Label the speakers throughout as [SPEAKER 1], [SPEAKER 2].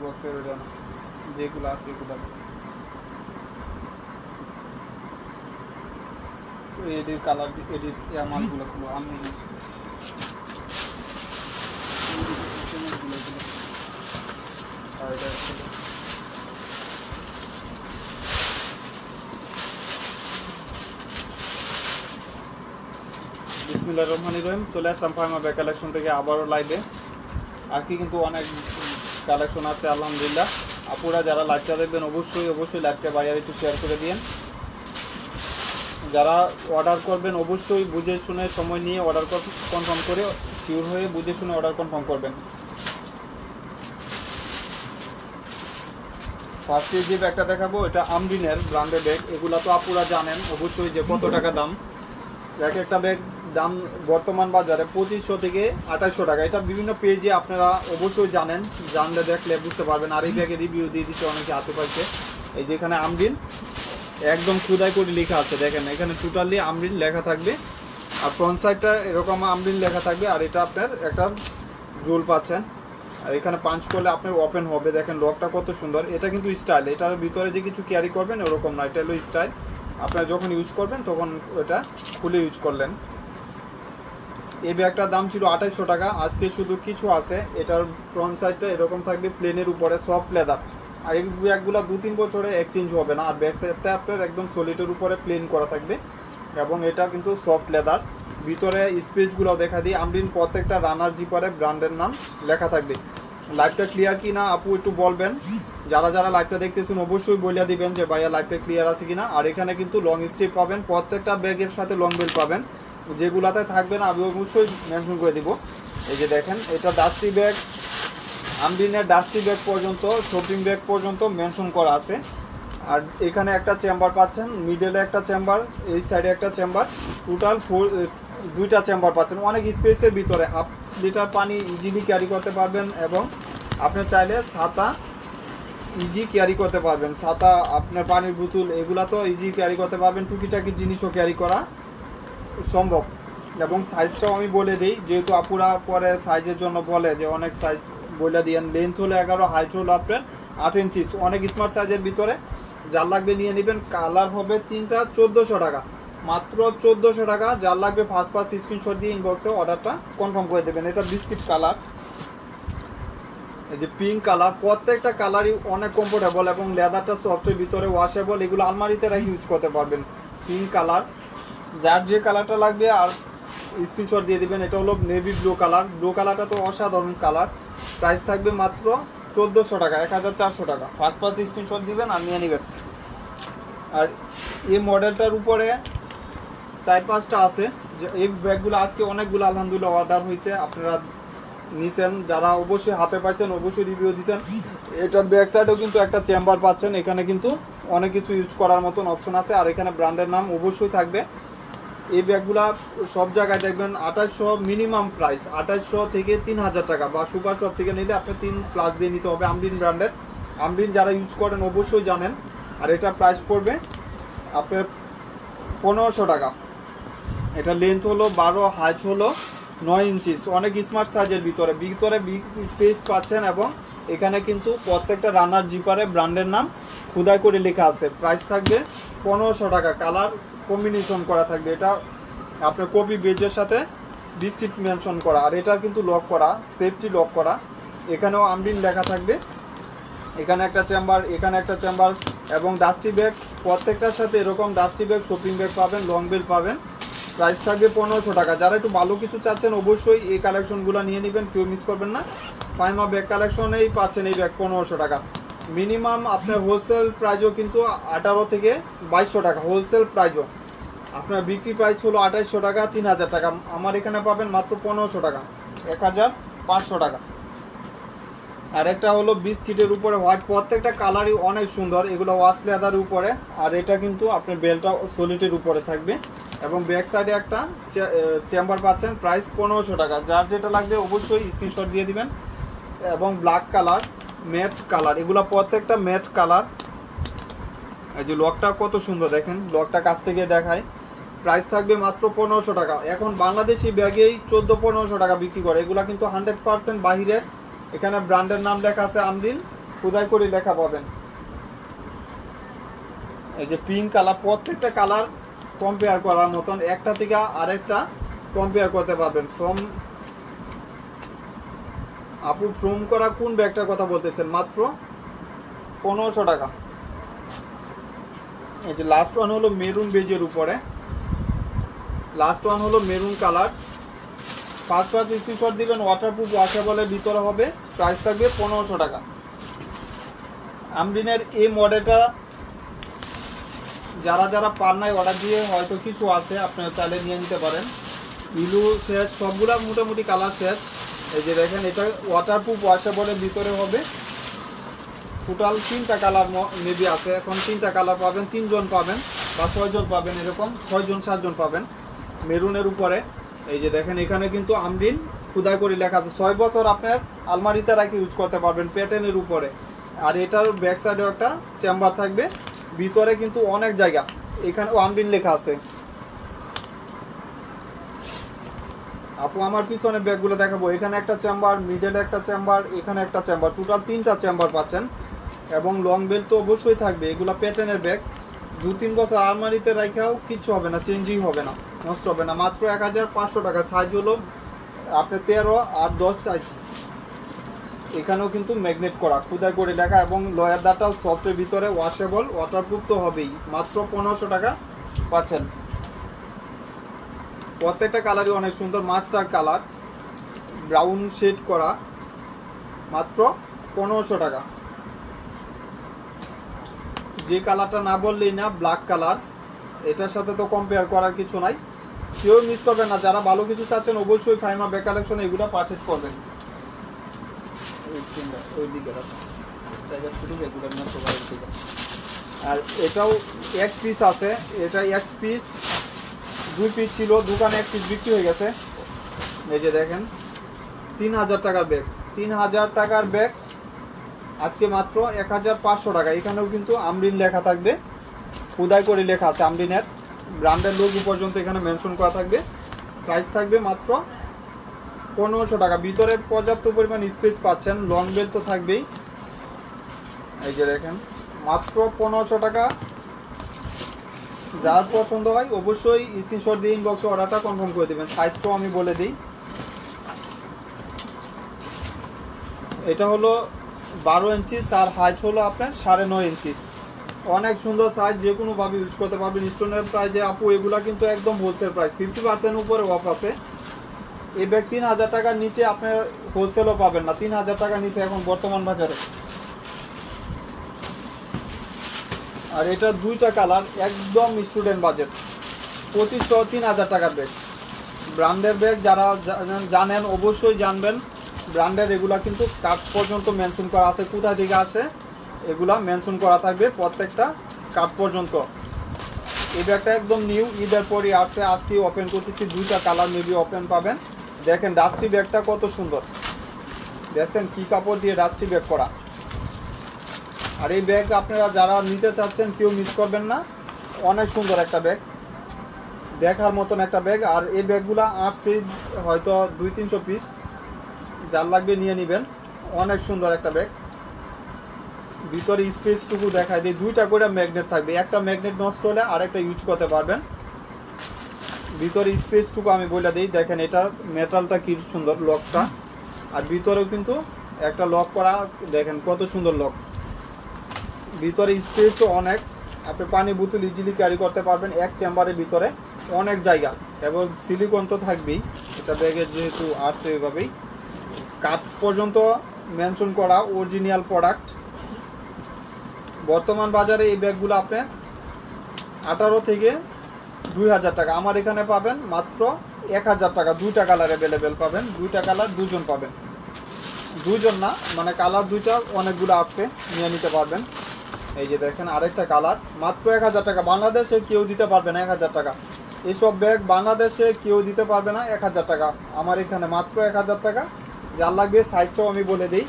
[SPEAKER 1] বক্সের ওইটা না, যেগুলো আছে এগুলো এডির কালার এডির মালগুলো আমি আর এটা বিসমিল্লাহির রহমানির রহিম। চলে আসলাম ফার্মা ব্যাগ কালেকশন থেকে আবারও লাইভে। আর কি কিন্তু অনেক কালেকশন আছে আলহামদুলিল্লাহ। আপুরা যারা লাইভটা দেখবেন অবশ্যই লাইভটা বাইরে একটু শেয়ার করে দিন। যারা অর্ডার করবেন অবশ্যই বুঝে শুনে সময় নিয়ে অর্ডার কনফার্ম করে শিওর হয়ে বুঝে শুনে অর্ডার কনফার্ম করবেন। ফার্স্টে যে ব্যাগটা দেখাবো এটা আমরিনের ব্র্যান্ডের ব্যাগ। এগুলো তো আপুরা জানেন অবশ্যই যে কত টাকা দাম। এক একটা ব্যাগ দাম বর্তমান বাজারে 2500 থেকে 2800 টাকা। এটা বিভিন্ন পেজে আপনারা অবশ্যই জানেন, জানলে দেখলে বুঝতে পারবেন। আর এই ব্যাগের রিভিউ দিয়ে দিচ্ছে অনেকে হাতে পাইছে। এই যে এখানে আমরিন একদম খুদাই করে লেখা আছে, দেখেন এখানে টোটালি আমরিন লেখা থাকবে। আর ফ্রন্ট সাইডটা এরকম আমরিন লেখা থাকবে। আর এটা আপনার একটা জোল পাচ্ছেন। আর এখানে পাঞ্চ করলে আপনার ওপেন হবে, দেখেন লকটা কত সুন্দর। এটা কিন্তু স্টাইল, এটার ভিতরে যে কিছু ক্যারি করবেন ওরকম না, এটা হলো স্টাইল। আপনারা যখন ইউজ করবেন তখন ওটা খুলে ইউজ করলেন। এই ব্যাগটার দাম ছিল 2800 টাকা। আজকে শুধু কিছু আছে, এটার ফ্রন্ট সাইডটা এরকম থাকবে প্লেনের উপরে সফট লেদার। আর এই ব্যাগগুলো 2-3 বছরে এক্সচেঞ্জ হবে না। আর ব্যাক সাইডটা আপনার একদম সলিডের উপরে প্লেন করা থাকবে এবং এটা কিন্তু সফট লেদার। ভিতরে স্পেসগুলো দেখা দিই, আমরিন প্রত্যেকটা রানার জিপারে ব্র্যান্ডের নাম লেখা থাকবে। লাইভটা ক্লিয়ার কি না আপু একটু বলবেন। যারা যারা লাইভটা দেখতেছেন অবশ্যই বলিয়া দিবেন যে ভাইয়া লাইভটা ক্লিয়ার আছে কিনা। আর এখানে কিন্তু লং স্ট্রিপ পাবেন, প্রত্যেকটা ব্যাগের সাথে লং বেল পাবেন। যেগুলাতে থাকবে না আমি অবশ্যই মেনশন করে দিব। এই যে দেখেন এটা ডাস্টি ব্যাগ, আমরিনের ডাস্টি ব্যাগ পর্যন্ত শপিং ব্যাগ পর্যন্ত মেনশন করা আছে। আর এখানে একটা চেম্বার পাচ্ছেন, মিডলে একটা চেম্বার, এই সাইডে একটা চেম্বার, টোটাল 2টা চেম্বার পাচ্ছেন। অনেক স্পেসের ভিতরে 1/2 লিটার পানি ইজিলি ক্যারি করতে পারবেন এবং আপনি চাইলে ছাতা ইজি ক্যারি করতে পারবেন। ছাতা আপনার পানির বোতল এগুলা তো ইজি ক্যারি করতে পারবেন, টুকিটাকি জিনিসও ক্যারি করা সম্ভব। এবং সাইজটাও আমি বলে দিই, যেহেতু আপুরা পরে সাইজের জন্য বলে যে অনেক সাইজ বলে দিয়েন। লেন্থ হলো 11, হাইট হলো আপনার 8 ইঞ্চি। অনেক স্মার্ট সাইজের ভিতরে যার লাগবে নিয়ে নেবেন। কালার হবে 3টা 1400 টাকা, মাত্র 1400 টাকা। যার লাগবে ফার্স্ট স্ক্রিনশট দিয়ে ইনবক্সে অর্ডারটা কনফার্ম করে দেবেন। এটা বিস্কিট কালার, এই যে পিঙ্ক কালার, প্রত্যেকটা কালারই অনেক কমফোর্টেবল এবং লেদারটা সফটের ভিতরে ওয়াশেবল। এগুলো আলমারিতে রেখে ইউজ করতে পারবেন। পিঙ্ক কালার, যার যে কালারটা লাগবে আর স্ক্রিনশট দিয়ে দিবেন। এটা হলো নেভি ব্লু কালার, ব্লু কালারটা তো অসাধারণ কালার। প্রাইস থাকবে মাত্র 1400 টাকা, 1400 টাকা। ফার্স্ট স্ক্রিনশট দিবেন আর নিয়ে নেবেন। আর এই মডেলটার উপরে 4-5টা আছে। যে এই ব্যাগগুলো আজকে অনেকগুলো আলহামদুলিল্লাহ অর্ডার হয়েছে, আপনারা নিছেন। যারা অবশ্যই হাতে পাচ্ছেন অবশ্যই রিভিউ দিচ্ছেন। এটার ব্যাক সাইডেও কিন্তু একটা চেম্বার পাচ্ছেন। এখানে কিন্তু অনেক কিছু ইউজ করার মতন অপশন আছে। আর এখানে ব্র্যান্ডের নাম অবশ্যই থাকবে। এই ব্যাগগুলা সব জায়গায় দেখবেন 2800 মিনিমাম প্রাইস, 2800 থেকে 3000 টাকা। বা সুপার শপ থেকে নিলে আপনি 3+ দিয়ে নিতে হবে। আমরিন ব্র্যান্ডের, আমরিন যারা ইউজ করেন অবশ্যই জানেন। আর এটা প্রাইস পড়বে আপনার 1500 টাকা। এটা লেন্থ হলো 12, হাইট হলো 9 ইঞ্চি। অনেক স্মার্ট সাইজের ভিতরে বিগ স্পেস পাচ্ছেন। এবং এখানে কিন্তু প্রত্যেকটা রানার জিপারে ব্র্যান্ডের নাম খুদাই করে লেখা আছে। প্রাইস থাকবে 1500 টাকা। কালার কম্বিনেশন করা থাকবে। এটা আপনার কপি বেজের সাথে ডিস্ট্রিক্ট মেনশন করা। আর এটা কিন্তু লক করা, সেফটি লক করা। এখানেও আমরিন লেখা থাকবে। এখানে একটা চেম্বার, এখানে একটা চেম্বার এবং ডাস্টি ব্যাগ। প্রত্যেকটার সাথে এরকম ডাস্টি ব্যাগ, শপিং ব্যাগ পাবেন, লং বেল পাবেন। প্রাইস থাকবে 1500 টাকা। যারা একটু ভালো কিছু চাচ্ছেন অবশ্যই এই কালেকশনগুলো নিয়ে নেবেন, কেউ মিস করবেন না। ফাইমা ব্যাগ কালেকশনেই পাচ্ছেন এই ব্যাগ 1500 টাকা। মিনিমাম আপনার হোলসেল প্রাইজও কিন্তু 18 থেকে 2200 টাকা হোলসেল প্রাইজও। আপনার বিক্রি প্রাইস হলো 2800 টাকা, 3000 টাকা। আমার এখানে পাবেন মাত্র 1500 টাকা, 1500 টাকা। আর একটা হলো বিস্কিটের উপরে হোয়াইট, প্রত্যেকটা কালারই অনেক সুন্দর। এগুলো ওয়াশ লেদারের উপরে। আর এটা কিন্তু আপনার বেলটা সলিডের উপরে থাকবে এবং ব্যাক সাইডে একটা চেম্বার পাচ্ছেন। প্রাইস 1500 টাকা। যার যেটা লাগবে অবশ্যই স্ক্রিনশট দিয়ে দিবেন। এবং ব্ল্যাক কালার, ম্যাট কালার, এগুলো প্রত্যেকটা ম্যাট কালার। এই যে লকটা কত সুন্দর, দেখেন লকটা কাছ থেকে দেখায়। প্রাইস থাকবে মাত্র 1500 টাকা। এখন বাংলাদেশি ব্যাগেই 1400-1500 টাকা বিক্রি করে। এগুলো কিন্তু 100% বাহিরের। এখানে ব্র্যান্ডের নাম লেখা আছে আমরিন খোদাই করে লেখা পাবেন। এই যে পিঙ্ক কালার, প্রত্যেকটা কালার কম্পেয়ার করার মতন, একটা থেকে আরেকটা কম্পেয়ার করতে পারবেন। ফ্রম আপু ফ্রম করা কোন ব্যাগটার কথা বলতেছেন? মাত্র 1500 টাকা। এই যে লাস্ট ওয়ান হলো মেরুন বেজের উপরে, লাস্ট ওয়ান হলো মেরুন কালার। 5 স্ক্রিনশট দিবেন, ওয়াটারপ্রুফ ওয়াশেবলের ভিতরে হবে, প্রাইস থাকবে 1500 টাকা। আমরিনের এই মডেলটা যারা যারা পার নাই অর্ডার দিয়ে হয়তো কিছু আছে, আপনারা চাইলে নিয়ে নিতে পারেন। ইলু শেষ, সবগুলা মোটামুটি কালার শেষ। এই যে দেখেন এটা ওয়াটারপ্রুফ ওয়াশেবলের ভিতরে হবে। টোটাল 3টা কালার মেবি আছে, এখন 3টা কালার পাবেন, 3 জন পাবেন বা 6 জন পাবেন, এরকম 6 জন 7 জন পাবেন মেরুনের উপরে। এই যে দেখেন এখানে কিন্তু আমরিন খোদাই করে লেখা আছে, 6 বছর আপনার আলমারিতে রাখি ইউজ করতে পারবেন প্যাটার্নের উপরে। আর এটার ব্যাক সাইডেও একটা চেম্বার থাকবে, ভিতরে কিন্তু অনেক জায়গা, এখানেও আমরিন লেখা আছে। আপু আমার পিছনে ব্যাগগুলো দেখাবো, এখানে একটা চেম্বার, মিডলে একটা চেম্বার, এখানে একটা চেম্বার, টোটাল 3টা চেম্বার পাচ্ছেন। এবং লং বেল্ট তো অবশ্যই থাকবে, এগুলো প্যাটার্নের ব্যাগ, 2-3 বছর আলমারিতে রাখাও কিচ্ছু হবে না, চেঞ্জই হবে না, নষ্ট হবে না। মাত্র 1500 টাকা। সাইজ হলো আপনার 13 আর 10 সাইজ। এখানেও কিন্তু ম্যাগনেট করা, খোদাই করে লেখা, এবং লয়ার দাটাও সফটের ভিতরে, ওয়াশেবল, ওয়াটারপ্রুফ তো হবেই। মাত্র 1500 টাকা পাচ্ছেন। প্রত্যেকটা কালারই অনেক সুন্দর, মাস্টার কালার, ব্রাউন শেড করা, মাত্র 1500 টাকা। যে কালারটা না বললেই না, ব্ল্যাক কালার, এটার সাথে তো কম্পেয়ার করার কিছু নাই। কেউ মিস করবেন না, যারা ভালো কিছু চাচ্ছেন অবশ্যই ফাইমা ব্যাগ কালেকশন এগুলো পারচেজ করবেন। আর এটাও এক পিস আছে, এটা এক পিস, 2 পিস ছিল, দোকানে 1 পিস বিক্রি হয়ে গেছে। এই যে দেখেন 3000 টাকার ব্যাগ, 3000 টাকার ব্যাগ আজকে মাত্র 1500 টাকা। এখানেও কিন্তু আমরিন লেখা থাকবে, খোদাই করে লেখা আছে, আমরিনের ব্র্যান্ডের লোগো পর্যন্ত এখানে মেনশন করা থাকবে। প্রাইস থাকবে মাত্র 1500 টাকা। ভিতরে পর্যাপ্ত পরিমাণ স্পেস পাচ্ছেন, লং বেল্ট তো থাকবেই। এই যে দেখেন মাত্র 1500 টাকা। যার পছন্দ হয় অবশ্যই স্ক্রিনশট দিয়ে ইনবক্সে অর্ডারটা কনফার্ম করে দেবেন। সাইজটাও আমি বলে দিই, এটা হলো 12 ইঞ্চি, আর হাইট হলো আপনার 9.5 ইঞ্চি। অনেক সুন্দর সাইজ, যে কোনোভাবে ইউজ করতে পারবেন। স্টোনের প্রাইজে আপু এগুলা কিন্তু একদম হোলসেল প্রাইস, 50% উপরে অফ আছে। এই ব্যাগ 3000 টাকার নিচে আপনার হোলসেলও পাবেন না, 3000 টাকার নিচে এখন বর্তমান বাজারে। আর এটা 2টা কালার, একদম স্টুডেন্ট বাজেট, 2500 3000 টাকার ব্যাগ। ব্র্যান্ডের ব্যাগ যারা জানেন অবশ্যই জানবেন, ব্র্যান্ডের এগুলা কিন্তু কার্ড পর্যন্ত মেনশন করা আছে, কোথায় থেকে আসে এগুলা মেনশন করা থাকবে প্রত্যেকটা কার্ড পর্যন্ত। এই ব্যাগটা একদম নিউ, ঈদের পরই আসছে, আজকে ওপেন করতেছি। 2টা কালার মেবি ওপেন পাবেন। দেখেন ডাস্টি ব্যাগটা কত সুন্দর, দেখেন কি কাপড় দিয়ে ডাস্টি ব্যাগ করা। আর এই ব্যাগ আপনারা যারা নিতে চাচ্ছেন কেউ মিস করবেন না, অনেক সুন্দর একটা ব্যাগ, দেখার মতন একটা ব্যাগ। আর এই ব্যাগগুলা আসছে হয়তো 200-300 পিস, যার লাগবে নিয়ে নেবেন। অনেক সুন্দর একটা ব্যাগ, ভিতরে স্পেসটুকু দেখায় দিয়ে 2টা করে ম্যাগনেট থাকবে, একটা ম্যাগনেট নষ্ট হলে আরেকটা ইউজ করতে পারবেন। ভিতরে স্পেসটুকু আমি বলে দিই, দেখেন এটার মেটালটা কি সুন্দর, লকটা। আর ভিতরেও কিন্তু একটা লক করা, দেখেন কত সুন্দর লক। ভিতরে স্পেসও অনেক, আপনি পানি বোতল ইজিলি ক্যারি করতে পারবেন এক চেম্বারের ভিতরে, অনেক জায়গা। এবং সিলিকন তো থাকবেই, এটা ব্যাগের যেহেতু আসছে এভাবেই। কাঠ পর্যন্ত মেনশন করা, অরিজিনাল প্রোডাক্ট। বর্তমান বাজারে এই ব্যাগগুলো আপনি 18 থেকে 2000 টাকা, আমার এখানে পাবেন মাত্র 1000 টাকা। 2টা কালার অ্যাভেলেবেল পাবেন, 2টা কালার 2 জন পাবেন, 2 জন না মানে কালার 2টা অনেকগুলো আসছে, নিয়ে নিতে পারবেন। এই যে দেখেন আরেকটা কালার, মাত্র 1000 টাকা। বাংলাদেশে কেউ দিতে পারবে না 1000 টাকা, এইসব ব্যাগ বাংলাদেশে কেউ দিতে পারবে না 1000 টাকা, আমার এখানে মাত্র 1000 টাকা। যার লাগবে সাইজটাও আমি বলে দিই,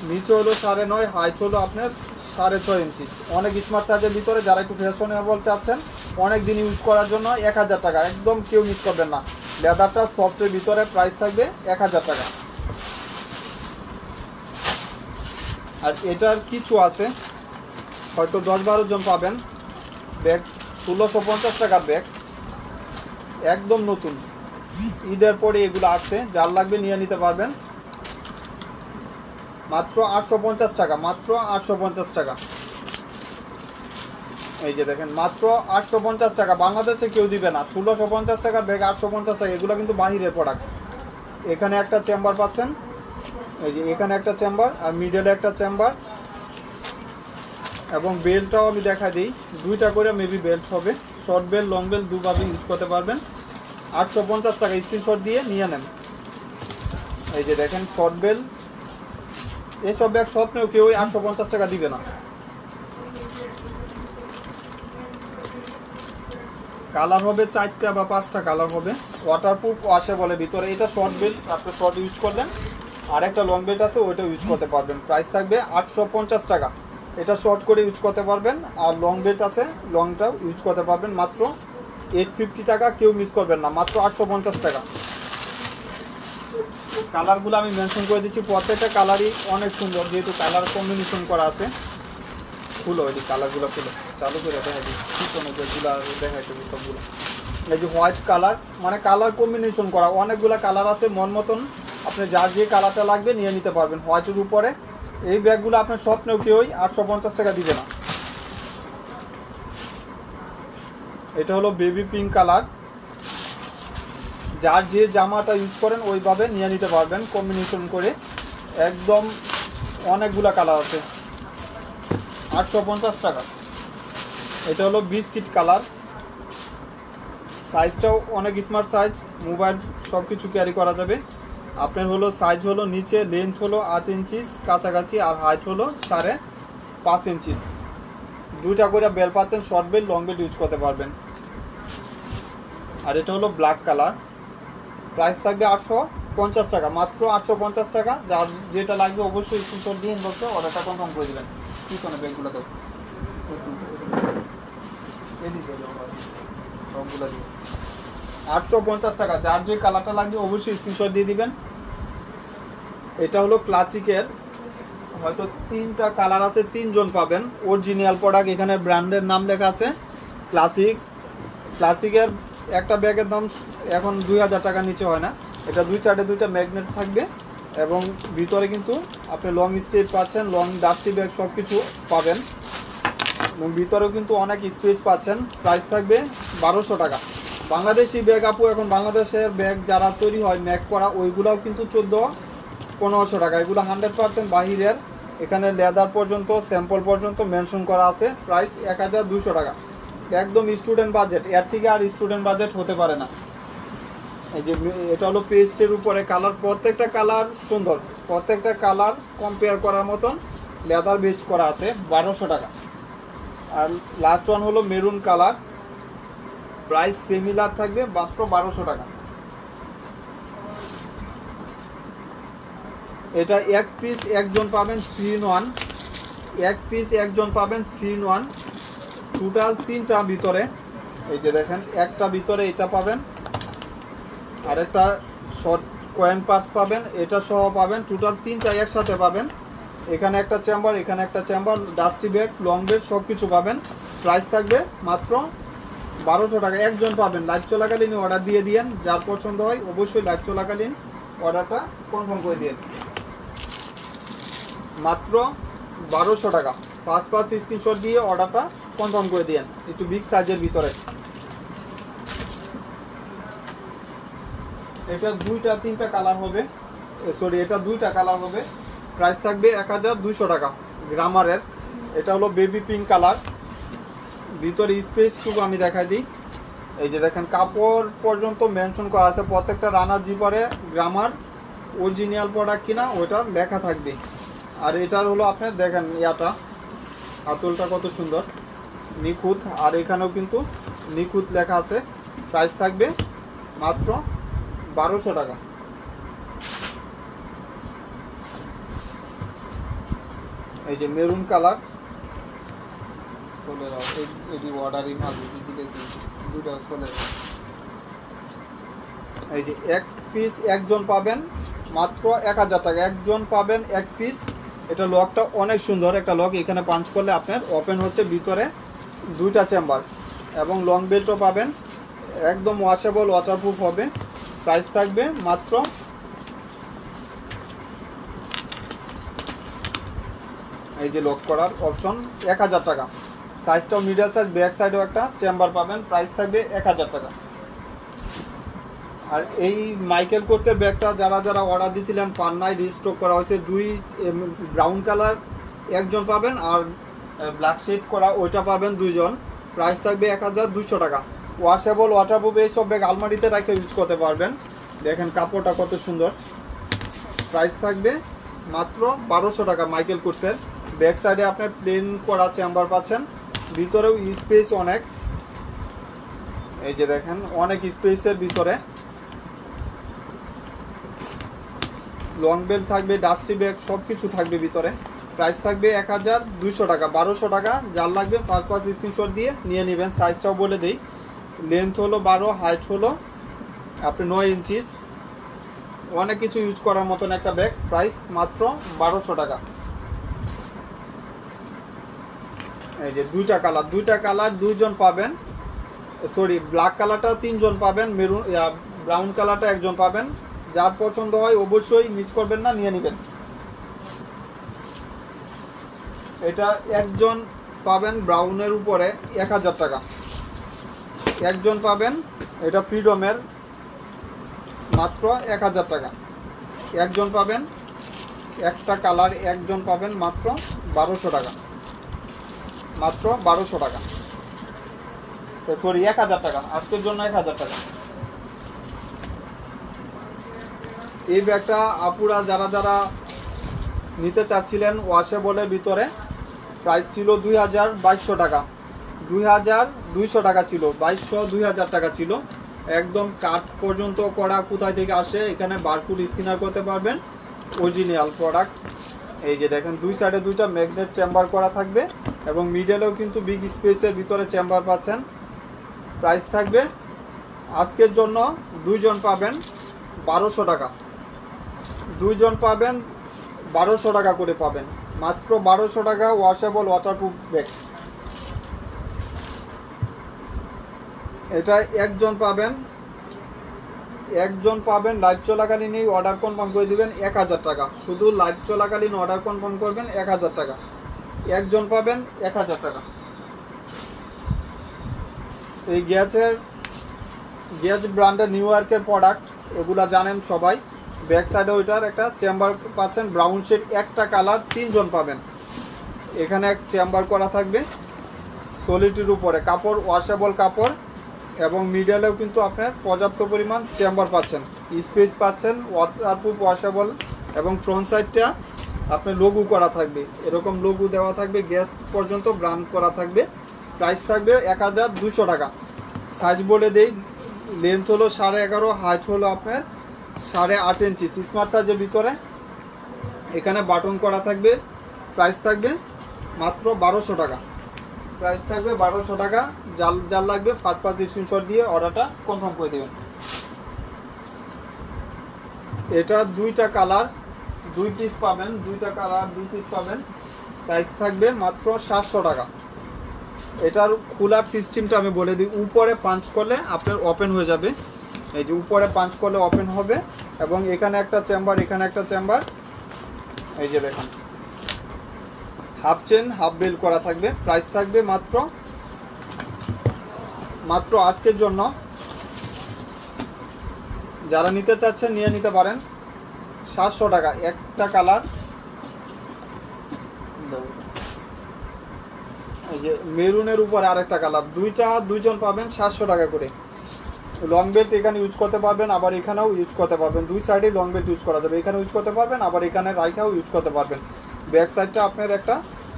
[SPEAKER 1] নিচে হলো 9.5, হাইট হলো আপনার 6.5 ইঞ্চি। অনেক স্মার্ট সাইজের ভিতরে, যারা একটু ফ্যাশনেবল চাচ্ছেন অনেক দিন ইউজ করার জন্য 1000 টাকা, একদম কেউ মিস করবেন না। লেদারটা সফটের ভিতরে, প্রাইস থাকবে 1000 টাকা। আর এটার কিছু আছে, হয়তো 10-12 জন পাবেন। ব্যাগ 1650 টাকার ব্যাগ, একদম নতুন, ঈদের পরে এগুলো আছে, যার লাগবে নিয়ে নিতে পারবেন। মাত্র 850 টাকা, মাত্র 850 টাকা। এই যে দেখেন, মাত্র 850 টাকা। বাংলাদেশে কেউ দিবে না 1650 টাকার ব্যাগ, 850 টাকা। এগুলো কিন্তু বাহিরের প্রোডাক্ট। এখানে একটা চেম্বার পাচ্ছেন, এই যে এখানে একটা চেম্বার, আর মিডলে একটা চেম্বার, এবং বেল্টটাও আমি দেখা দিই, দুইটা করে মেবি বেল্ট হবে। শর্ট বেল্ট, লং বেল্ট দুভাবে ইউজ করতে পারবেন। 850 টাকা, স্ক্রিনশট দিয়ে নিয়ে নেন। এই যে দেখেন শর্ট বেল্ট, এসব ব্যাগ স্বপ্নেও কেউ 850 টাকা দিবে না। কালার হবে 4টা বা 5টা কালার হবে। ওয়াটারপ্রুফ আসে বলে ভিতরে। এটা শর্ট বেল্ট, আপনি শর্ট ইউজ করবেন। আর একটা লং বেল্ট আছে, ওইটা ইউজ করতে পারবেন। প্রাইস থাকবে 850 টাকা। এটা শর্ট করে ইউজ করতে পারবেন, আর লং বেল্ট আছে, লংটাও ইউজ করতে পারবেন। মাত্র 850 টাকা, কেউ মিস করবেন না, মাত্র 850 টাকা। কালারগুলো আমি মেনশন করে দিচ্ছি, প্রত্যেকটা কালারই অনেক সুন্দর, যেহেতু কালার কম্বিনেশন করা আছে। খুলো ওই যে কালারগুলো, খুলো চালু করে দেখা দিই, পিছনে যেগুলো দেখাইতে সবগুলো। এই যে হোয়াইট কালার, মানে কালার কম্বিনেশন করা, অনেকগুলো কালার আছে। মন মতন আপনি যার যে কালারটা লাগবে নিয়ে নিতে পারবেন। হোয়াইটের উপরে এই ব্যাগগুলো আপনার স্বপ্নেও কেউই 850 টাকা দিবে না। এটা হলো বেবি পিঙ্ক কালার, যার যে জামাটা ইউজ করেন ওইভাবে নিয়ে নিতে পারবেন কম্বিনেশন করে। একদম অনেকগুলা কালার আছে, 850 টাকা। এটা হলো বিস্কিট কালার, সাইজটাও অনেক স্মার্ট সাইজ, মোবাইল সব কিছু ক্যারি করা যাবে। আপনার হলো সাইজ হলো, নিচে লেন্থ হলো 8 ইঞ্চিস কাছাকাছি, আর হাইট হলো 5.5 ইঞ্চিস। দুইটা করে বেল পাচ্ছেন, short bell, long bell use করতে পারবেন। আর এটা হলো ব্ল্যাক কালার, প্রাইস থাকবে 850 টাকা, মাত্র 850 টাকা। যার যেটা লাগবে অবশ্যই স্ক্রিনশট দিয়ে ইনবক্সে অর্ডারটা কনফার্ম করে দেবেন। কি কোনো ব্যাগগুলো দেবো, সবগুলো দিব 850 টাকা। যার যে কালারটা লাগবে অবশ্যই স্ক্রিনশট দিয়ে দিবেন। এটা হলো ক্লাসিকের, হয়তো 3টা কালার আছে, 3 জন পাবেন। অরিজিনাল প্রোডাক্ট, এখানে ব্র্যান্ডের নাম লেখা আছে ক্লাসিকের। একটা ব্যাগের দাম এখন 2000 টাকার নিচে হয় না। এটা দুই সাইডে 2টা ম্যাগনেট থাকবে, এবং ভিতরে কিন্তু আপনি লং স্টেজ পাচ্ছেন, লং ডাস্টি ব্যাগ সব কিছু পাবেন, এবং ভিতরেও কিন্তু অনেক স্পেস পাচ্ছেন। প্রাইস থাকবে 1200 টাকা। বাংলাদেশি ব্যাগ আপু, এখন বাংলাদেশের ব্যাগ যারা তৈরি হয় ম্যাক করা, ওইগুলাও কিন্তু 1400-1500 টাকা। এগুলো 100% বাহিরের। এখানে লেদার পর্যন্ত, স্যাম্পল পর্যন্ত মেনশন করা আছে। প্রাইস 1200 টাকা, একদম স্টুডেন্ট বাজেট, এর থেকে আর স্টুডেন্ট বাজেট হতে পারে না। এই যে এটা হলো পেস্টের উপরে কালার, প্রত্যেকটা কালার সুন্দর, প্রত্যেকটা কালার কম্পেয়ার করার মতন লেদার বেচ করা আছে। 1200 টাকা। আর লাস্ট ওয়ান হলো মেরুন কালার, প্রাইস সিমিলার থাকবে, মাত্র 1200 টাকা। এটা এক পিস একজন পাবেন 3 in 1, এক পিস একজন পাবেন 3 in 1, টোটাল 3টা ভিতরে। এই যে দেখেন, একটা ভিতরে এটা পাবেন, আর একটা শর্ট কয়েন পার্স পাবেন, এটা সহ পাবেন, টোটাল 3টা একসাথে পাবেন। এখানে একটা চেম্বার, এখানে একটা chamber, dusty bag, long belt সব কিছু পাবেন। প্রাইস থাকবে মাত্র 1200 টাকা, একজন পাবেন। লাইভ চলাকালীন অর্ডার দিয়ে দিয়েন, যার পছন্দ হয় অবশ্যই লাইভ চলাকালীন অর্ডারটা কনফার্ম করে দিন। মাত্র 1200 টাকা, 5 স্ক্রিনশট দিয়ে অর্ডারটা কনফার্ম করে দিয়েন, একটু বিগ সাইজের ভিতরে। এটা 2-3টা কালার হবে, সরি এটা 2টা কালার হবে। প্রাইস থাকবে 1200 টাকা, গ্রামারের। এটা হলো বেবি পিঙ্ক কালার, ভিতরে স্পেসটুকু আমি দেখাই দিই। এই যে দেখেন, কাপড় পর্যন্ত মেনশন করা আছে। প্রত্যেকটা রানার জিপারে গ্রামার অরিজিনাল প্রোডাক্ট কিনা ওইটা লেখা থাকবে। আর এটার হলো আপনার দেখেন ইয়াটা, আঁচলটা কত সুন্দর, নিখুঁত, আর এখানেও কিন্তু নিখুঁত লেখা আছে। প্রাইস থাকবে মাত্র 1200 টাকা। এই যে মেরুন কালার, চলে যাও এটি অর্ডারই মাল দুটো চলে যাও। এই যে এক পিস একজন পাবেন মাত্র 1000 টাকা, একজন পাবেন এক পিস এটা লকটা অনেক সুন্দর একটা লক, এখানে পাঞ্চ করলে আপনার ওপেন হচ্ছে, ভিতরে দুইটা চেম্বার এবং লং বেল্টও পাবেন, একদম ওয়াশেবল ওয়াটারপ্রুফ হবে। প্রাইস থাকবে মাত্র, এই যে লক করার অপশন, 1000 টাকা। সাইজটাও মিডিয়াম সাইজ, ব্যাক সাইডেও একটা চেম্বার পাবেন, প্রাইস থাকবে 1000 টাকা। আর এই মাইকেল কোর্সের ব্যাগটা যারা যারা অর্ডার দিয়েছিলেন পান নাই, রিস্টক করা হয়েছে। দুই ব্রাউন কালার একজন পাবেন, আর ব্ল্যাক শেড করা ওইটা পাবেন দুইজন। প্রাইস থাকবে 1200 টাকা। ওয়াশেবল ওয়াটারপ্রুফ, এইসব ব্যাগ আলমারিতে রেখে ইউজ করতে পারবেন। দেখেন কাপড়টা কত সুন্দর। প্রাইস থাকবে মাত্র 1200 টাকা মাইকেল কোর্সের। ব্যাক সাইডে আপনি প্লেন করা চেম্বার পাচ্ছেন, ভিতরেও স্পেস অনেক, এই যে দেখেন অনেক স্পেসের ভিতরে। লং বেল্ট থাকবে, ডাস্টি ব্যাগ সব কিছু থাকবে ভিতরে। প্রাইস থাকবে 1200 টাকা। 1200 টাকা। যার লাগবে 5 স্ক্রিনশট দিয়ে নিয়ে নেবেন। সাইজটাও বলে দিই, লেন্থ হলো 12, হাইট হলো আপনি 9 ইঞ্চিস। অনেক কিছু ইউজ করার মতন একটা ব্যাগ। প্রাইস মাত্র 1200 টাকা। এই যে দুইটা কালার দুইজন পাবেন, সরি ব্ল্যাক কালারটা 3 জন পাবেন, মেরুন ব্রাউন কালারটা একজন পাবেন। যার পছন্দ হয় অবশ্যই মিস করবেন না, নিয়ে নেবেন। এটা একজন পাবেন ব্রাউনের উপরে 1000 টাকা। একজন পাবেন এটা ফ্রিডমের, মাত্র 1000 টাকা। একজন পাবেন একটা কালার, একজন পাবেন মাত্র 1200 টাকা। মাত্র 1200 টাকা, সরি 1000 টাকা, আজকের জন্য 1000 টাকা। এই ব্যাগটা আপুরা যারা যারা নিতে চাচ্ছিলেন ওয়াশেবলের ভিতরে, প্রাইস ছিল 2200 টাকা। 2200 টাকা ছিল, 2200 2000 টাকা ছিল। একদম কাট পর্যন্ত করা, কোথায় থেকে আসে এখানে বারকোড স্ক্যানার করতে পারবেন। Original product. এই যে দেখেন দুই সাইডে দুইটা ম্যাগনেট চেম্বার করা থাকবে এবং মিডলেও কিন্তু বিগ স্পেসের ভিতরে চেম্বার পাচ্ছেন। প্রাইস থাকবে আজকের জন্য দুইজন পাবেন 1200 টাকা। দুইজন পাবেন 1200 টাকা করে পাবেন, মাত্র 1200 টাকা। Washable waterproof bag. এটা একজন পাবেন লাইভ চলাকালীনই অর্ডার কনফার্ম করে দিবেন 1000 টাকা। শুধু লাইভ চলাকালীন অর্ডার কনফার্ম করবেন 1000 টাকা। একজন পাবেন 1000 টাকা। এই গ্যাস ব্র্যান্ডের নিউ ইয়র্কের প্রোডাক্ট, এগুলা জানেন সবাই। ব্যাক সাইডে ওইটার একটা চেম্বার পাচ্ছেন, ব্রাউন শেড একটা কালার 3 জন পাবেন। এখানে এক চেম্বার করা থাকবে সলিটির উপরে, কাপড় ওয়াশেবল কাপড় এবং মিডলেও কিন্তু আপনার পর্যাপ্ত পরিমাণ চেম্বার পাচ্ছেন, স্পেস পাচ্ছেন, ওয়াটারপ্রুফ ওয়াশেবল। এবং ফ্রন্ট সাইডটা আপনার লোগো করা থাকবে, এরকম লোগো দেওয়া থাকবে, গ্যাস পর্যন্ত ব্র্যান্ড করা থাকবে। প্রাইস থাকবে 1200 টাকা। সাইজ বলে দেই, লেন্থ হলো 11.5, হাইট হলো আপনার 8.5 ইঞ্চি, স্মার্ট সাইজের ভিতরে। এখানে বাটন করা থাকবে। প্রাইস থাকবে মাত্র 1200 টাকা। প্রাইস থাকবে 1200 টাকা। যার লাগবে 5 স্ক্রিনশট দিয়ে অর্ডারটা কনফার্ম করে দেবেন। এটা দুইটা কালার 2 পিস পাবেন, দুইটা কালার 2 পিস পাবেন। প্রাইস থাকবে মাত্র 700 টাকা। এটার খোলার সিস্টেমটা আমি বলে দিই, উপরে পাঞ্চ করলে আপনার ওপেন হয়ে যাবে। এই যে উপরে পাঞ্চ করলে ওপেন হবে এবং এখানে একটা চেম্বার, এখানে একটা চেম্বার। এই যে দেখুন হাফ চেন হাফ বেল্ট করা থাকবে। প্রাইস থাকবে মাত্র আজকের জন্য, যারা নিতে চাচ্ছেন নিয়ে নিতে পারেন, 700 টাকা। একটা কালার, এই যে মেরুনের উপরে আরেকটা কালার, দুইজন পাবেন 700 টাকা করে। লং বেল্ট এখানে ইউজ করতে পারবেন, আবার এখানেও ইউজ করতে পারবেন। দুই সাইডে লং বেল্ট ইউজ করা যাবে, এখানে ইউজ করতে পারবেন, আবার এখানে রাইখাও ইউজ করতে পারবেন। ব্যাক সাইডটা আপনার একটা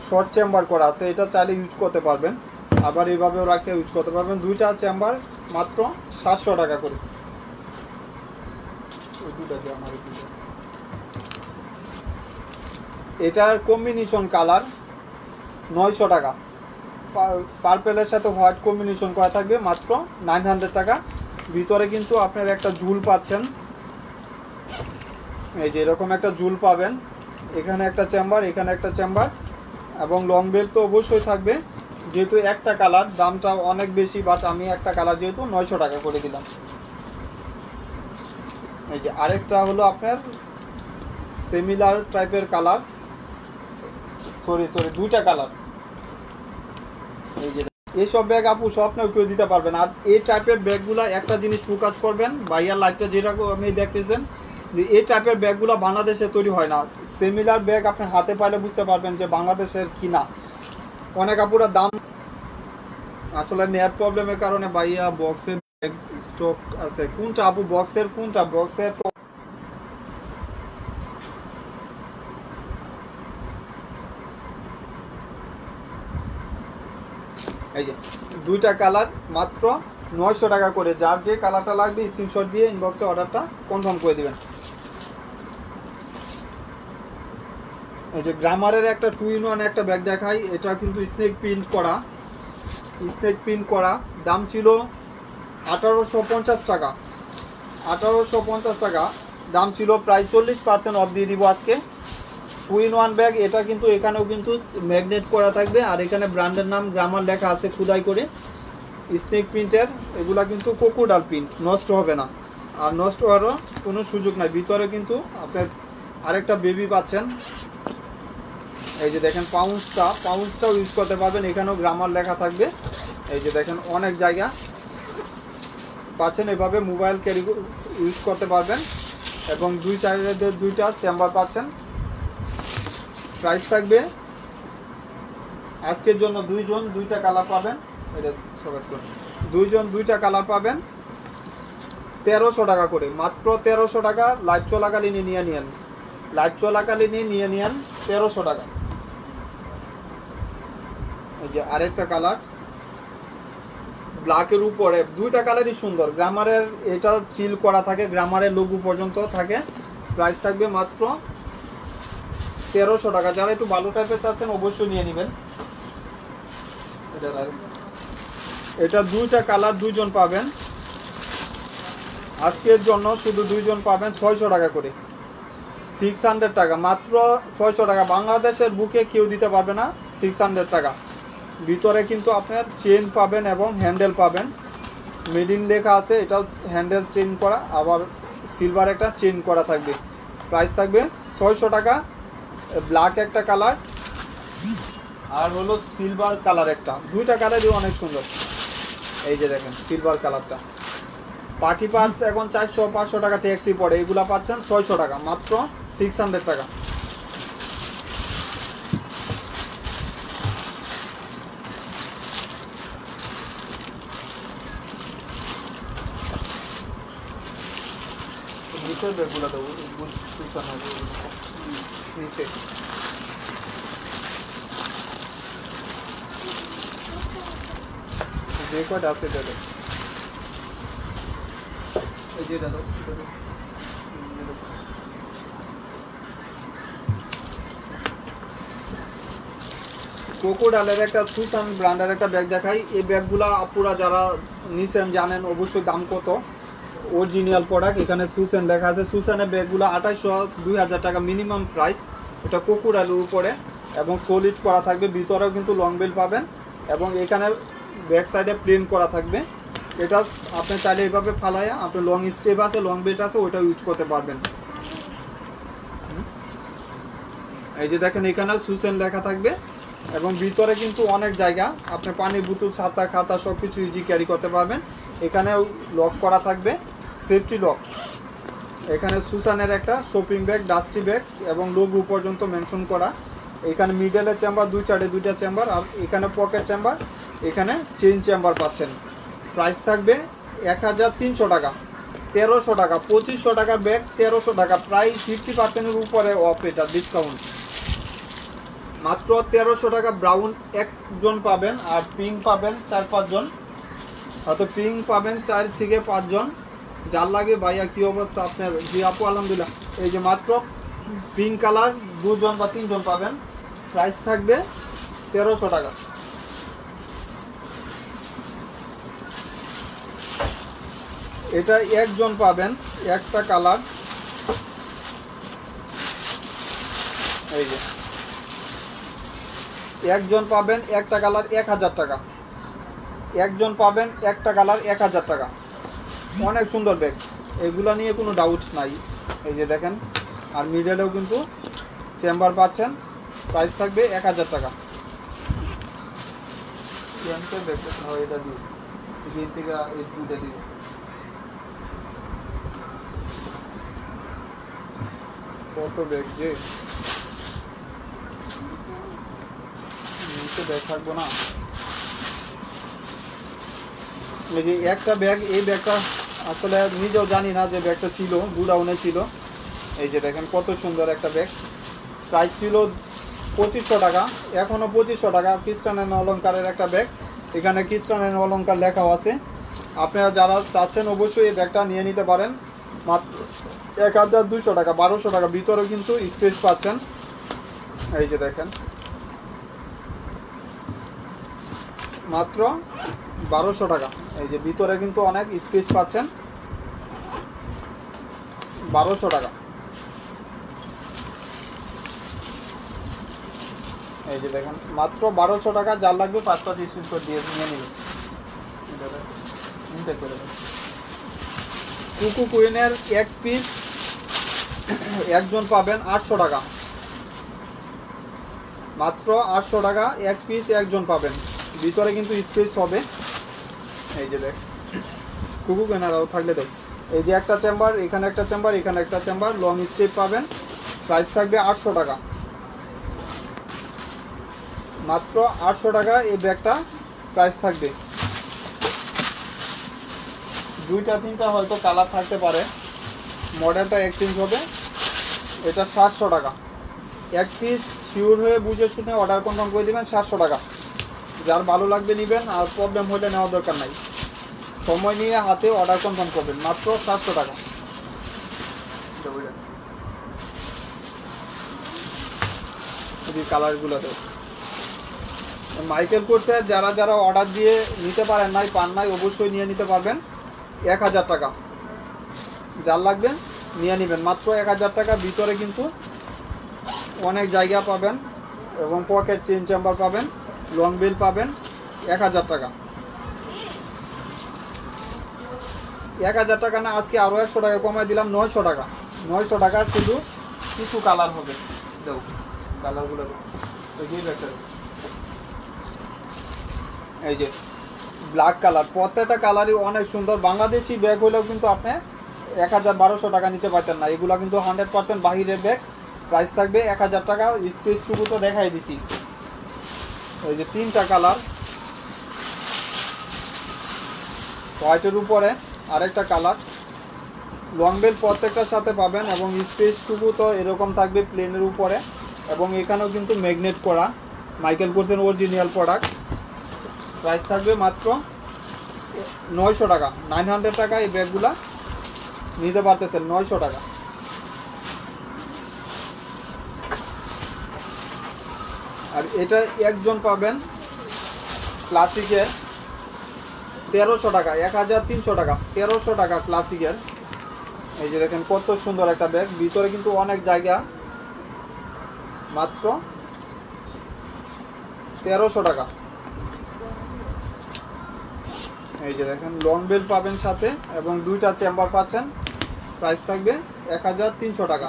[SPEAKER 1] শর্ট চেম্বার করা আছে, এটা চাইলে ইউজ করতে পারবেন, আবার এইভাবেও রাখে ইউজ করতে পারবেন। দুইটা চেম্বার মাত্র 700 টাকা করে। এটার কম্বিনেশন কালার 900 টাকা। পার্পেলের সাথে হোয়াইট কম্বিনেশন করা থাকবে, মাত্র 900 টাকা। ভিতরে কিন্তু আপনার একটা ঝুল পাচ্ছেন, এই যে এরকম একটা ঝুল পাবেন। এখানে একটা চেম্বার, এখানে একটা চেম্বার, এবং লং বেল্ট তো অবশ্যই থাকবে। যেহেতু একটা কালার, দামটা অনেক বেশি, বাট আমি একটা কালার যেহেতু 900 টাকা করে দিলাম। এই যে আরেকটা হলো আপনার সিমিলার টাইপের কালার, সরি দুইটা কালার। এই যে এইসব ব্যাগ আপু স্বপ্নেও কেউ দিতে পারবেন। আর এই টাইপের ব্যাগগুলো একটা জিনিস ফোকাস করবেন, ভাইয়ার লাইফটা যেটা আপনি দেখতেছেন, যে এই টাইপের ব্যাগগুলো বাংলাদেশে তৈরি হয় না। সিমিলার ব্যাগ আপনি হাতে পাইলে বুঝতে পারবেন যে বাংলাদেশের কিনা। অনেক আপুরা দাম আসলে নেট প্রবলেমের কারণে ভাইয়া বক্সের ব্যাগ স্টক আছে। কোনটা আপু বক্সের, কোনটা বক্সের? তো এই যে দুইটা কালার মাত্র 900 টাকা করে। যার যে কালারটা লাগবে স্ক্রিনশট দিয়ে ইনবক্সে অর্ডারটা কনফার্ম করে দিবেন। এই যে গ্রামারের একটা 2-in-1 একটা ব্যাগ দেখাই। এটা কিন্তু স্নেক প্রিন্ট করা। দাম ছিল 1850 টাকা। 1850 টাকা দাম ছিল, প্রায় 40% অফ দিয়ে দিব আজকে। 2-in-1 bag. এটা কিন্তু এখানেও কিন্তু ম্যাগনেট করা থাকবে, আর এখানে ব্র্যান্ডের নাম গ্রামার লেখা আছে খোদাই করে, স্নেক প্রিন্টের। এগুলা কিন্তু কোকোডাল প্রিন্ট, নষ্ট হবে না, আর নষ্ট হওয়ারও কোনো সুযোগ নাই। ভিতরে কিন্তু আপনার আরেকটা বেবি পাচ্ছেন। এই যে দেখেন পাউন্সটাও ইউজ করতে পারবেন, এখানেও গ্রামার লেখা থাকবে। এই যে দেখেন অনেক জায়গা পাচ্ছেন, এভাবে মোবাইল ক্যারি ইউজ করতে পারবেন, এবং দুই সাইডের দুইটা চেম্বার পাচ্ছেন। প্রাইস থাকবে আজকের জন্য দুইজন দুইটা কালার পাবেন। এটা সকাজ করে দুইজন দুইটা কালার পাবেন 1300 টাকা করে, মাত্র 1300 টাকা। লাইভ চলাকালীন নিয়ে নিয়েন, 1300 টাকা। এই যে আরেকটা কালার ব্ল্যাকের উপরে, দুইটা কালারই সুন্দর। গ্রামারের এটা চিল করা থাকে, গ্রামারের লোগো পর্যন্ত থাকে। প্রাইস থাকবে মাত্র 1300 টাকা। যারা একটু ভালো টাইপের চাচ্ছেন অবশ্যই নিয়ে নেবেন। এটা দুইটা কালার, দুইজন পাবেন আজকের জন্য, শুধু দুইজন পাবেন 600 টাকা করে। 600 টাকা, মাত্র 600 টাকা। বাংলাদেশের বুকে কেউ দিতে পারবে না 600 টাকা। ভিতরে কিন্তু আপনার চেন পাবেন এবং হ্যান্ডেল পাবেন, মেড ইন লেখা আছে। এটাও হ্যান্ডেল চেন করা, আবার সিলভার একটা চেন করা থাকবে। প্রাইস থাকবে 600 টাকা। ব্ল্যাক একটা কালার, আর হলো সিলভার কালার একটা, দুইটা কালারই অনেক সুন্দর। এই যে দেখেন সিলভার কালারটা। পার্টি পার্টস এখন 400-500 টাকা ট্যাক্সি পড়ে, এগুলা পাচ্ছেন 600 টাকা, মাত্র 600 টাকা। নিচের ব্যাগগুলো দেবো নিচে। যে কয়টা আছে দাদা, এই যে দাদা কোকোডালের একটা সুসান ব্র্যান্ডের একটা ব্যাগ দেখাই। এই ব্যাগগুলা আপুরা যারা নিছেন জানেন অবশ্যই দাম কত। অরিজিনাল প্রোডাক্ট, এখানে সুসান লেখা আছে। সুসানের ব্যাগগুলো 2800-2000 টাকা মিনিমাম প্রাইস। এটা কোকোডালের উপরে এবং সলিড করা থাকবে, ভিতরেও কিন্তু লং বেল্ট পাবেন, এবং এখানে ব্যাক সাইডে প্লেন করা থাকবে। এটা আপনি চাইলে এইভাবে ফালাইয়া, আপনার লং স্টেপ আছে, লং বেল্ট আছে, ওইটা ইউজ করতে পারবেন। এই যে দেখেন এখানেও সুসান লেখা থাকবে, এবং ভিতরে কিন্তু অনেক জায়গা, আপনি পানির বোতল, ছাতা, খাতা সব কিছু ইজি ক্যারি করতে পারবেন। এখানেও লক করা থাকবে, সেফটি লক। এখানে সুসানের একটা শপিং ব্যাগ, ডাস্টি ব্যাগ, এবং লোগো পর্যন্ত মেনশন করা। এখানে মিডলে চেম্বার, দুই সাইডে দুইটা চেম্বার, আর এখানে পকেট চেম্বার, এখানে চেইন চেম্বার পাচ্ছেন। প্রাইস থাকবে 1300 টাকা। 1300 টাকা, 2500 টাকার ব্যাগ 1300 টাকা, প্রায় 50%-এর উপরে অফ, এটা ডিসকাউন্ট। মাত্র 1300 টাকা। ব্রাউন একজন পাবেন, আর পিঙ্ক পাবেন 4-5 জন, হয়তো পিঙ্ক পাবেন 4 থেকে 5 জন। যার লাগে ভাইয়া কি অবস্থা আপনার? জি আপু আলহামদুলিল্লাহ। এই যে মাত্র পিঙ্ক কালার 2 জন বা 3 জন পাবেন। প্রাইস থাকবে 1300 টাকা। এটা একজন পাবেন, একটা কালার। এই যে একজন পাবেন একটা কালার 1000 টাকা, একজন পাবেন একটা কালার 1000 টাকা। অনেক সুন্দর ব্যাগ, এগুলো নিয়ে কোনো ডাউট নাই। এই যে দেখেন, আর মিডলেও কিন্তু চেম্বার পাচ্ছেন, প্রাইস থাকবে 1000 টাকা। এটা দিই দিন থেকে এই দুটো দিব। কত ব্যাগ যে নিচে ব্যাগ থাকবো না। এই যে একটা ব্যাগ, এই ব্যাগটা আসলে নিজেও জানি না যে ব্যাগটা ছিল, গুডাউনে ছিল। এই যে দেখেন কত সুন্দর একটা ব্যাগ, প্রাইস ছিল 2500 টাকা, এখনও 2500 টাকা। খ্রিস্টান এন্ড অলঙ্কারের একটা ব্যাগ, এখানে খ্রিস্টান এন্ড অলঙ্কার লেখাও আছে। আপনারা যারা চাচ্ছেন অবশ্যই এই ব্যাগটা নিয়ে নিতে পারেন, মাত্র 1200 টাকা, 1200 টাকা। ভিতরেও কিন্তু স্পেস পাচ্ছেন। এই যে দেখেন মাত্র 1200 টাকা। এই যে ভিতরে কিন্তু অনেক স্পেস পাচ্ছেন, 1200 টাকা। এই যে দেখেন মাত্র 1200 টাকা। যার লাগবে 5-5 স্ক্রিনশট দিয়ে নিয়ে নেবেন। কুকু কুইনের এক পিস একজন পাবেন 800 টাকা, মাত্র 800 টাকা এক পিস একজন পাবেন। ভিতরে কিন্তু স্পেস হবে। এই যে দেখ কুকু কুইনারাও থাকলে দেখ, এই যে একটা চেম্বার, এখানে একটা চেম্বার, এখানে একটা চেম্বার, লং স্টেপ পাবেন। প্রাইস থাকবে 800 টাকা, মাত্র 800 টাকা এই ব্যাগটা প্রাইস থাকবে। 2-3টা হয়তো কালার থাকতে পারে, মডেলটা এক্সচেঞ্জ হবে। এটা 700 টাকা এক পিস। শিওর হয়ে বুঝে শুনে অর্ডার কনফার্ম করে দেবেন, 700 টাকা। যার ভালো লাগবে নেবেন, আর প্রবলেম হলে নেওয়ার দরকার নাই। সময় নিয়ে হাতে অর্ডার কনফার্ম করবেন, মাত্র 700 টাকা। এই কালারগুলোতে মাইকেল কোর্সের যারা যারা অর্ডার দিয়ে নিতে পারেন নাই, পান নাই, অবশ্যই নিয়ে নিতে পারবেন। 1000 টাকা যার লাগবে নিয়ে নেবেন, মাত্র 1000 টাকা। ভিতরে কিন্তু অনেক জায়গা পাবেন এবং পকেট চেন চেম্বার পাবেন, লং বেল পাবেন। 1000 টাকা, 1000 টাকা না, আজকে আরও 100 টাকা কমায় দিলাম, 900 টাকা। 900 টাকা শুধু কিছু কালার হবে। দেখ কালারগুলো এই যে ব্ল্যাক কালার, প্রত্যেকটা কালারই অনেক সুন্দর। বাংলাদেশি ব্যাগ হলেও কিন্তু আপনি 1000-1200 টাকা নিতে পারতেন না। এগুলো কিন্তু 100% বাহিরের ব্যাগ। প্রাইস থাকবে 1000 টাকা। স্পেসটুকু তো দেখাই দিছি। ওই যে 3টা কালার, হোয়াইটের উপরে আরেকটা কালার, লং বেল প্রত্যেকটার সাথে পাবেন এবং স্পেসটুকু তো এরকম থাকবে প্লেনের উপরে। এবং এখানেও কিন্তু ম্যাগনেট করা, মাইকেল কোর্সের অরিজিনাল প্রোডাক্ট। প্রাইস থাকবে মাত্র 900 টাকা, 900 টাকা। এই ব্যাগগুলা নিতে পারতেছেন 900 টাকা। আর এটা একজন পাবেন ক্লাসিকের 1300 টাকা, 1300 টাকা, 1300 টাকা ক্লাসিকের। এই যে দেখেন কত সুন্দর একটা ব্যাগ, ভিতরে কিন্তু অনেক জায়গা, মাত্র 1300 টাকা। এই যে দেখেন লং বেল পাবেন সাথে এবং 2টা চেম্বার পাচ্ছেন। প্রাইস থাকবে 1300 টাকা,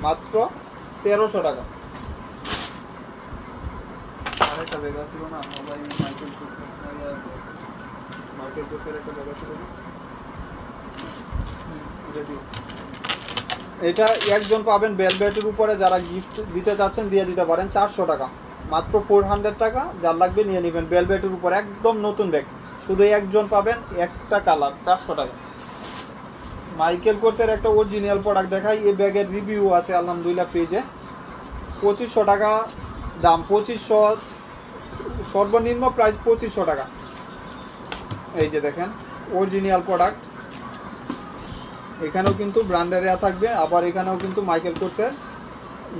[SPEAKER 1] মাত্র 1300 টাকা। আরেকটা ব্যাগ ছিল না, মাইকেল কোর্সের একটা ব্যাগ ছিল না, এটা একজন পাবেন ভেলভেটের উপরে। যারা গিফট দিতে চাচ্ছেন দিয়ে দিতে পারেন, 400 টাকা, মাত্র 400 টাকা। যার লাগবে নিয়ে নেবেন, ভেলভেটের উপরে একদম নতুন ব্যাগ। শুধু একজন পাবেন, একটা কালার, 400 টাকা। মাইকেল কোর্সের একটা অরিজিনাল প্রোডাক্ট দেখাই। এই ব্যাগের রিভিউ আছে আলহামদুলিল্লাহ পেজে। 2500 টাকা দাম, 2500 সর্বনিম্ন প্রাইস, 2500 টাকা। এই যে দেখেন অরিজিনাল প্রোডাক্ট, এখানেও কিন্তু ব্র্যান্ডের এরিয়া থাকবে, আবার এখানেও কিন্তু মাইকেল কোর্সের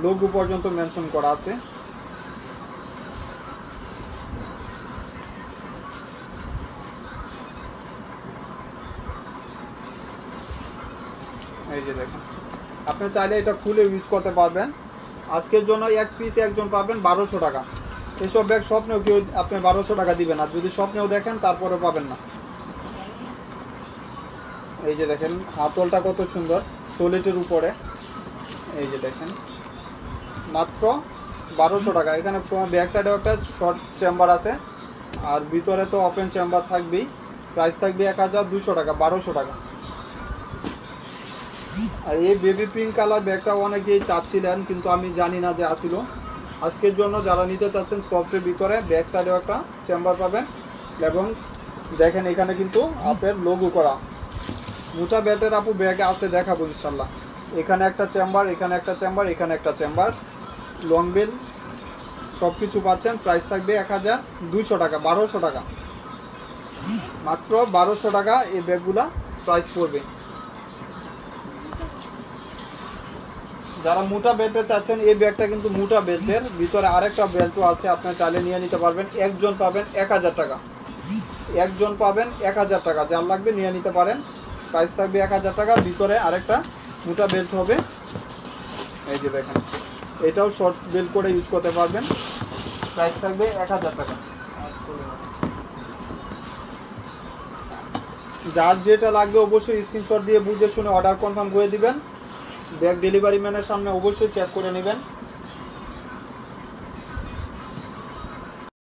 [SPEAKER 1] লোগো পর্যন্ত মেনশন করা আছে। এই যে দেখেন আপনি চাইলে এটা খুলে ইউজ করতে পারবেন। আজকের জন্য এক পিস একজন পাবেন 1200 টাকা। এসব ব্যাগ স্বপ্নেও কেউ আপনি 1200 টাকা দিবেন না, যদি স্বপ্নেও দেখেন তারপরে পাবেন না। এই যে দেখেন হাতলটা কত সুন্দর, সোলেটের উপরে। এই যে দেখেন মাত্র 1200 টাকা। এখানে ব্যাক সাইডেও একটা শর্ট চেম্বার আছে, আর ভিতরে তো ওপেন চেম্বার থাকবেই। প্রাইস থাকবে 1200 টাকা, 1200 টাকা। আর এই বেবি পিঙ্ক কালার ব্যাগটা অনেকেই চাচ্ছিলেন, কিন্তু আমি জানি না যে আসিল। আজকের জন্য যারা নিতে চাচ্ছেন, সফটের ভিতরে ব্যাক সাইডেও একটা চেম্বার পাবেন, এবং দেখেন এখানে কিন্তু আপনার লোগো করা। মোটা ব্যাটের আপু ব্যাগে আছে, দেখাবো ইনশাল্লাহ। এখানে একটা চেম্বার, এখানে একটা চেম্বার, এখানে একটা চেম্বার, লং বেল সব কিছু পাচ্ছেন। প্রাইস থাকবে 1200 টাকা, 1200 টাকা, মাত্র 1200 টাকা এই ব্যাগগুলা প্রাইস পড়বে। যারা মোটা বেল্টে চাচ্ছেন, এই ব্যাগটা কিন্তু মোটা বেল্টের ভিতরে আরেকটা বেল্টও আছে, আপনার চাইলে নিয়ে নিতে পারবেন। একজন পাবেন 1000 টাকা, একজন পাবেন 1000 টাকা, যার লাগবে নিয়ে নিতে পারেন। প্রাইস থাকবে 1000 টাকা, ভিতরে আরেকটা মোটা বেল্ট হবে। এই যে দেখেন এটাও শর্ট বেল্ট করে ইউজ করতে পারবেন। প্রাইস থাকবে 1000 টাকা। যার যেটা লাগবে অবশ্যই স্ক্রিনশট দিয়ে বুঝে শুনে অর্ডার কনফার্ম করে দিবেন। ব্যাগ ডেলিভারি ম্যানের সামনে অবশ্যই চেক করে নেবেন।